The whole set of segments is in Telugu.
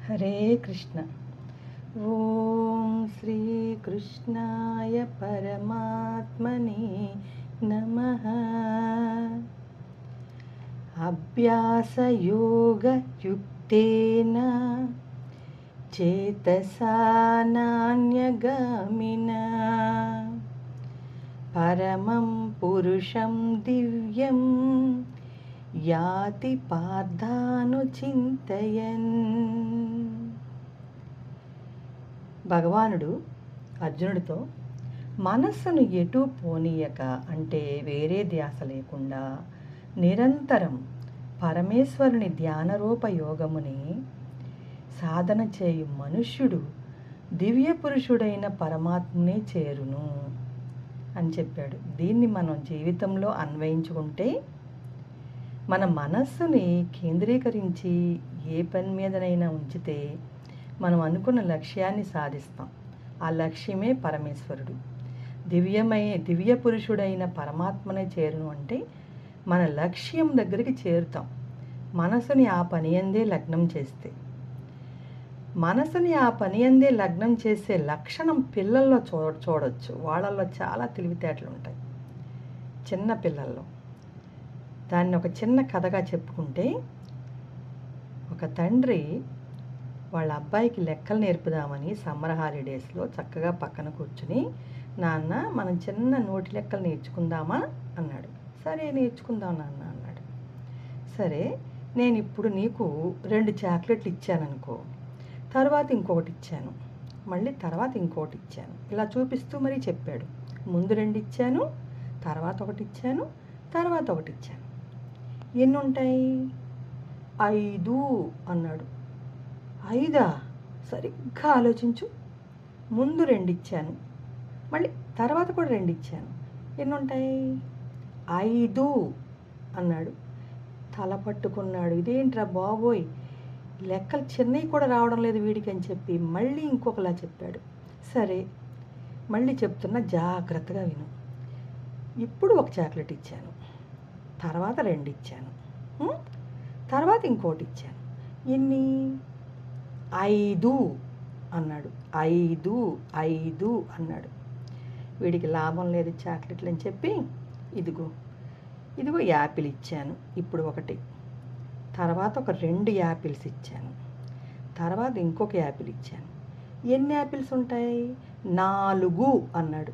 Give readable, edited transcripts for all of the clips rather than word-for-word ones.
హరే కృష్ణ. ఓం శ్రీకృష్ణాయ పరమాత్మనే నమః. అభ్యాసయోగయుక్తేన చేతసా నాన్యగామినా పరమం పురుషం దివ్యం యాతి పార్థానుచింతయన్. భగవానుడు అర్జునుడితో మనస్సును ఎటూ పోనీయక, అంటే వేరే ధ్యాస లేకుండా నిరంతరం పరమేశ్వరుని ధ్యానరూప యోగముని సాధన చేయు మనుష్యుడు దివ్య పురుషుడైన పరమాత్మనే చేరును అని చెప్పాడు. దీన్ని మనం జీవితంలో అన్వయించుకుంటే మన మనస్సుని కేంద్రీకరించి ఏ పని మీదనైనా ఉంచితే మనం అనుకున్న లక్ష్యాన్ని సాధిస్తాం. ఆ లక్ష్యమే పరమేశ్వరుడు. దివ్య పురుషుడైన పరమాత్మనే చేరును అంటే మన లక్ష్యం దగ్గరికి చేరుతాం. మనసుని ఆ పని అందే లగ్నం చేస్తే, మనసుని ఆ పని అందే లగ్నం చేసే లక్షణం పిల్లల్లో చూడొచ్చు. వాళ్ళల్లో చాలా తెలివితేటలు ఉంటాయి చిన్న పిల్లల్లో. దాన్ని ఒక చిన్న కథగా చెప్పుకుంటే, ఒక తండ్రి వాళ్ళ అబ్బాయికి లెక్కలు నేర్పుదామని సమ్మర్ హాలిడేస్లో చక్కగా పక్కన కూర్చుని, నాన్న మనం చిన్న నోటి లెక్కలు నేర్చుకుందామా అన్నాడు. సరే నేర్చుకుందాం నాన్న అన్నాడు. సరే, నేను ఇప్పుడు నీకు 2 చాక్లెట్లు ఇచ్చాననుకో, తర్వాత ఇంకొకటి ఇచ్చాను, మళ్ళీ తర్వాత ఇంకొకటి ఇచ్చాను, ఇలా చూపిస్తూ మరీ చెప్పాడు. ముందు 2 ఇచ్చాను, తర్వాత ఒకటి ఇచ్చాను, తర్వాత ఒకటి ఇచ్చాను. ఎన్ని ఉంటాయి? 5 అన్నాడు. 5? సరిగ్గా ఆలోచించు. ముందు 2 ఇచ్చాను, మళ్ళీ తర్వాత కూడా 2 ఇచ్చాను. ఎన్ని ఉంటాయి? 5 అన్నాడు. తల పట్టుకున్నాడు. ఇదేంట్రా బాబోయ్, లెక్కలు చిన్నవి కూడా రావడం లేదు వీడికి అని చెప్పి మళ్ళీ ఇంకొకలా చెప్పాడు. సరే, మళ్ళీ చెప్తున్నా, జాగ్రత్తగా విను. ఇప్పుడు ఒక చాక్లెట్ ఇచ్చాను, తర్వాత 2 ఇచ్చాను, తర్వాత ఇంకోటి ఇచ్చాను. ఎన్ని? 5 అన్నాడు. 5 అన్నాడు. వీడికి లాభం లేదు చాక్లెట్లు అని చెప్పి, ఇదిగో యాపిల్ ఇచ్చాను, ఇప్పుడు ఒకటి, తర్వాత ఒక 2 యాపిల్స్ ఇచ్చాను, తర్వాత ఇంకొక యాపిల్ ఇచ్చాను. ఎన్ని యాపిల్స్ ఉంటాయి? 4 అన్నాడు.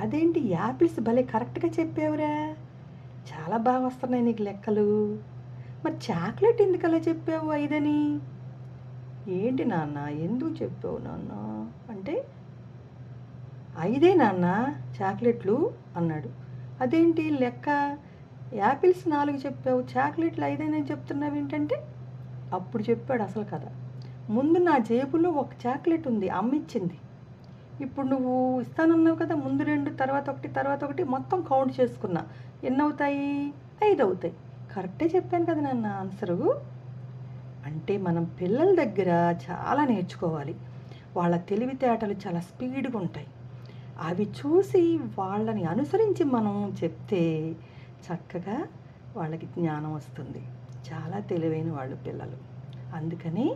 అదేంటి, యాపిల్స్ భలే కరెక్ట్గా చెప్పావురా, చాలా బాగా వస్తున్నాయి నీకు లెక్కలు. మరి చాక్లెట్ ఎందుకు అలా చెప్పావు 5 అని? ఏంటి నాన్న, ఎందుకు చెప్పావు నాన్న అంటే, 5 నాన్న చాక్లెట్లు అన్నాడు. అదేంటి లెక్క, యాపిల్స్ 4 చెప్పావు, చాక్లెట్లు 5 అని చెప్తున్నావు ఏంటంటే, అప్పుడు చెప్పాడు అసలు కదా. ముందు నా జేబులో ఒక చాక్లెట్ ఉంది, అమ్మ ఇచ్చింది. ఇప్పుడు నువ్వు ఇస్తానన్నావు కదా, ముందు 2, తర్వాత ఒకటి, మొత్తం కౌంట్ చేసుకున్నా. ఎన్ని అవుతాయి? 5 అవుతాయి. కరెక్టే చెప్పాను కదా నాన్న ఆన్సరు. అంటే మనం పిల్లల దగ్గర చాలా నేర్చుకోవాలి. వాళ్ళ తెలివితేటలు చాలా స్పీడ్గా ఉంటాయి. అవి చూసి వాళ్ళని అనుసరించి మనం చెప్తే చక్కగా వాళ్ళకి జ్ఞానం వస్తుంది. చాలా తెలివైన వాళ్ళు పిల్లలు. అందుకని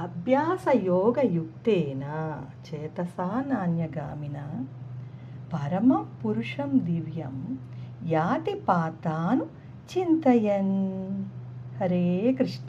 అభ్యాస యోగయుక్తేన చేతసా నాన్యగామిన పరమ పురుషం దివ్యం యాతి పాతాను చింతయన్. హరే కృష్ణ.